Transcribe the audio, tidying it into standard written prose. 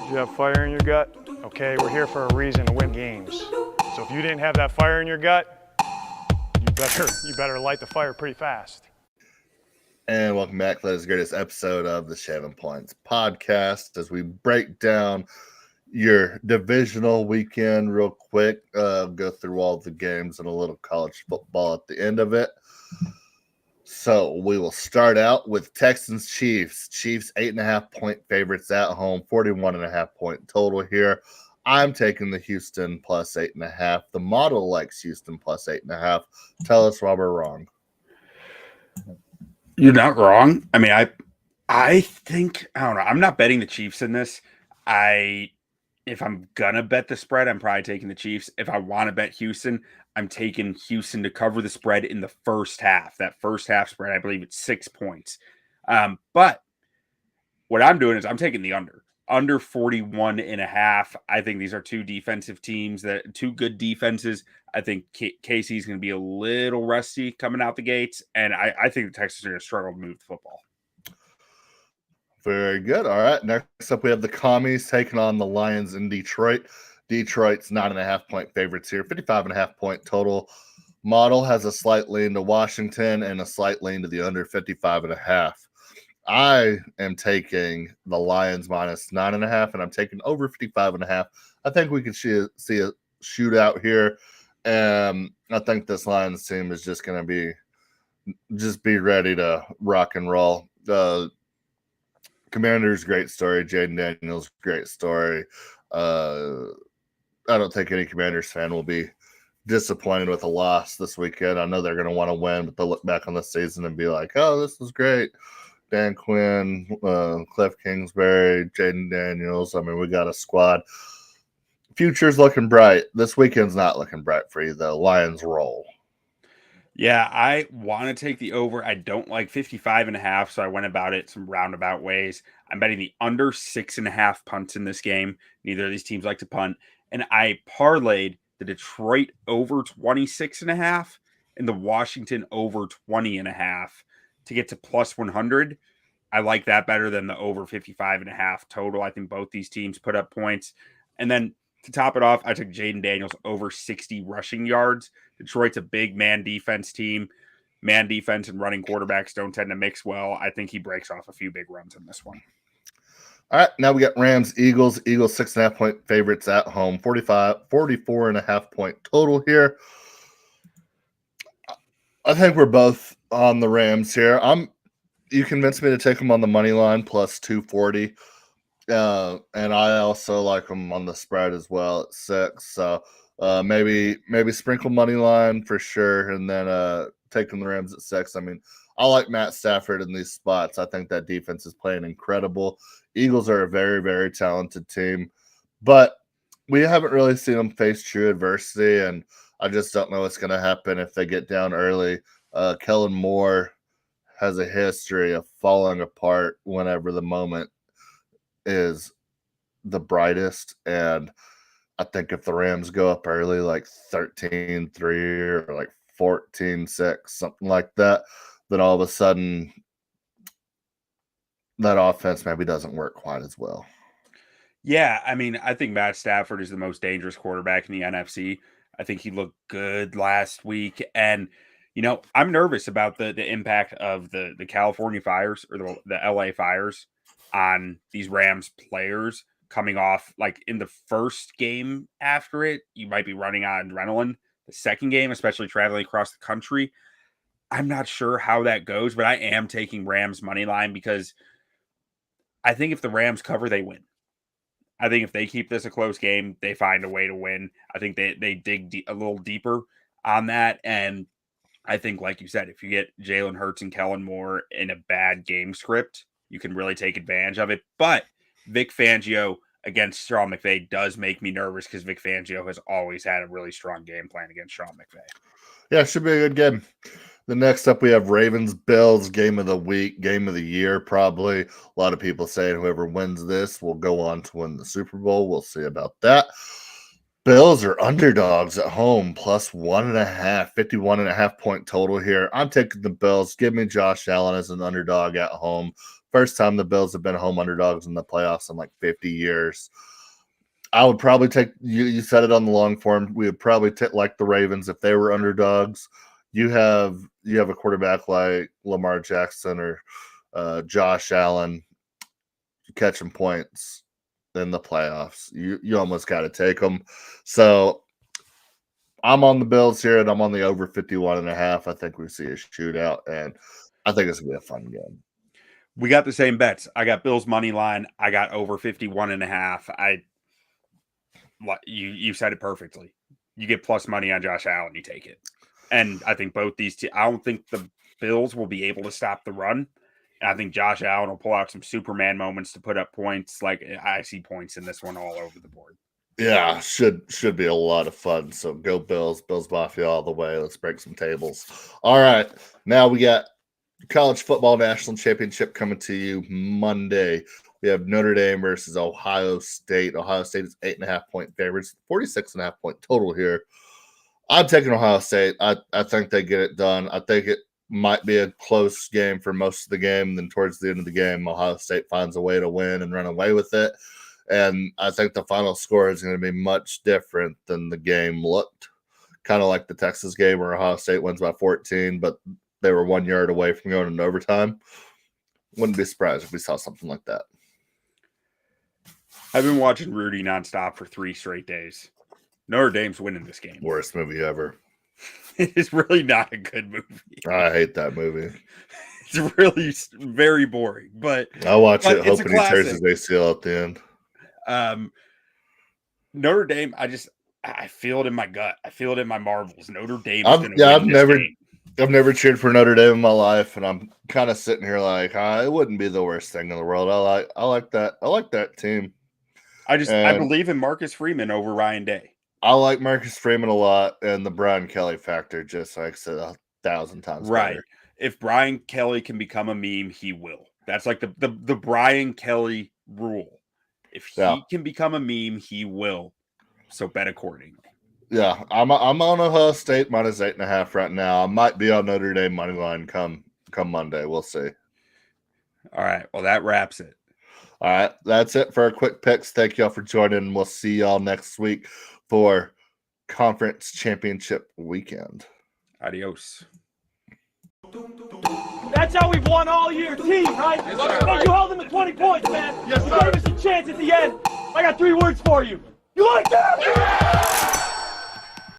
You have fire in your gut? Okay, we're here for a reason to win games. So if you didn't have that fire in your gut, you better light the fire pretty fast. And welcome back to the greatest episode of the 7 Points podcast as we break down your divisional weekend real quick, go through all the games and a little college football at the end of it. So we will start out with Texans Chiefs. Chiefs 8.5 point favorites at home, 41.5 point total here. I'm taking the Houston plus 8.5. The model likes Houston plus 8.5. Tell us why we're wrong. You're not wrong. I mean, I think, I don't know. I'm not betting the Chiefs in this. If I'm gonna bet the spread, I'm probably taking the Chiefs. If I want to bet Houston, I'm taking Houston to cover the spread in the first half. That first half spread, I believe it's 6 points. But what I'm doing is I'm taking the under 41.5. I think these are two defensive teams, two good defenses. I think KC's going to be a little rusty coming out the gates, and I think the Texans are going to struggle to move the football. Very good. All right. Next up, we have the Commies taking on the Lions in Detroit. Detroit's 9.5 point favorites here, 55.5 point total. Model has a slight lean to Washington and a slight lean to the under 55.5. I am taking the Lions minus 9.5, and I'm taking over 55.5. I think we can see a shootout here. I think this Lions team is just going to be ready to rock and roll. Commanders, great story. Jaden Daniels, great story. I don't think any Commanders fan will be disappointed with a loss this weekend. I know they're going to want to win, but they'll look back on the season and be like, oh, this was great. Dan Quinn, Cliff Kingsbury, Jaden Daniels. I mean, we got a squad. Future's looking bright. This weekend's not looking bright for you, though. Lions roll. Yeah, I want to take the over. I don't like 55.5, so I went about it some roundabout ways. I'm betting the under 6.5 punts in this game. Neither of these teams like to punt. And I parlayed the Detroit over 26.5 and the Washington over 20.5 to get to plus 100. I like that better than the over 55.5 total. I think both these teams put up points. And then to top it off, I took Jaden Daniels over 60 rushing yards. Detroit's a big man defense team. Man defense and running quarterbacks don't tend to mix well. I think he breaks off a few big runs in this one. All right, now we got Rams, Eagles. Eagles 6.5 point favorites at home, 44.5 point total here. I think we're both on the Rams here. You convinced me to take them on the money line plus 240. And I also like them on the spread as well at 6. So maybe sprinkle money line for sure, and then taking the Rams at 6. I mean, I like Matt Stafford in these spots. I think that defense is playing incredible. Eagles are a very, very talented team, but we haven't really seen them face true adversity, and I just don't know what's going to happen if they get down early. Kellen Moore has a history of falling apart whenever the moment is the brightest, and I think if the Rams go up early, like 13-3 or like 14-6, something like that, then all of a sudden that offense maybe doesn't work quite as well. Yeah, I mean, I think Matt Stafford is the most dangerous quarterback in the NFC. I think he looked good last week, and I'm nervous about the impact of the California fires or the LA fires on these Rams players coming off. Like in the first game after it, you might be running on adrenaline. The second game, especially traveling across the country, I'm not sure how that goes, but I am taking Rams money line because I think if the Rams cover, they win. I think if they keep this a close game, they find a way to win. I think they dig a little deeper on that. And I think, like you said, if you get Jalen Hurts and Kellen Moore in a bad game script, you can really take advantage of it. But Vic Fangio against Sean McVay does make me nervous because Vic Fangio has always had a really strong game plan against Sean McVay. Yeah, it should be a good game. The next up, we have Ravens-Bills, game of the week, game of the year, probably. A lot of people saying whoever wins this will go on to win the Super Bowl. We'll see about that. Bills are underdogs at home, plus 1.5, 51.5 point total here. I'm taking the Bills. Give me Josh Allen as an underdog at home. first time the Bills have been home underdogs in the playoffs in like 50 years. I would probably take you said it on the long form. We would probably take like the Ravens if they were underdogs. You have a quarterback like Lamar Jackson or Josh Allen catching points in the playoffs. You almost got to take them. So I'm on the Bills here, and I'm on the over 51.5. I think we see a shootout, and I think it's gonna be a fun game. We got the same bets. I got Bills money line. I got over 51.5. You said it perfectly. You get plus money on Josh Allen, you take it. And I think both these two, I don't think the Bills will be able to stop the run. And I think Josh Allen will pull out some Superman moments to put up points. Like I see points in this one all over the board. Yeah, should be a lot of fun. So go Bills, Bills Mafia all the way. Let's break some tables. All right, now we got college football national championship coming to you Monday. We have Notre Dame versus Ohio State. Ohio State is 8.5-point favorites, 46.5-point total here. I'm taking Ohio State. I think they get it done. I think it might be a close game for most of the game. Then towards the end of the game, Ohio State finds a way to win and run away with it. And I think the final score is going to be much different than the game looked. Kind of like the Texas game where Ohio State wins by 14, but they were 1 yard away from going into overtime. Wouldn't be surprised if we saw something like that. I've been watching Rudy nonstop for 3 straight days. Notre Dame's winning this game. Worst movie ever. It is really not a good movie. I hate that movie. It's really very boring. But I watch it it's hoping he tears his ACL at the end. Notre Dame, I feel it in my gut. I feel it in my marbles. Notre Dame is going to win this game. I've never cheered for Notre Dame in my life, and I'm kind of sitting here like, it wouldn't be the worst thing in the world. I like that team. I believe in Marcus Freeman over Ryan Day. I like Marcus Freeman a lot, and the Brian Kelly factor, just like I said 1,000 times. Right. Better. If Brian Kelly can become a meme, he will. That's like the Brian Kelly rule. If he can become a meme, he will. So bet accordingly. Yeah, I'm on Ohio State minus 8.5 right now. I might be on Notre Dame money line come Monday. We'll see. All right. Well, that wraps it. All right, that's it for our quick picks. Thank y'all for joining. We'll see y'all next week for conference championship weekend. Adios. That's how we've won all year, team, right? Yes, you held them to 20 points, man. Yes, you gave us a chance at the end. I got 3 words for you. You like that? Yeah!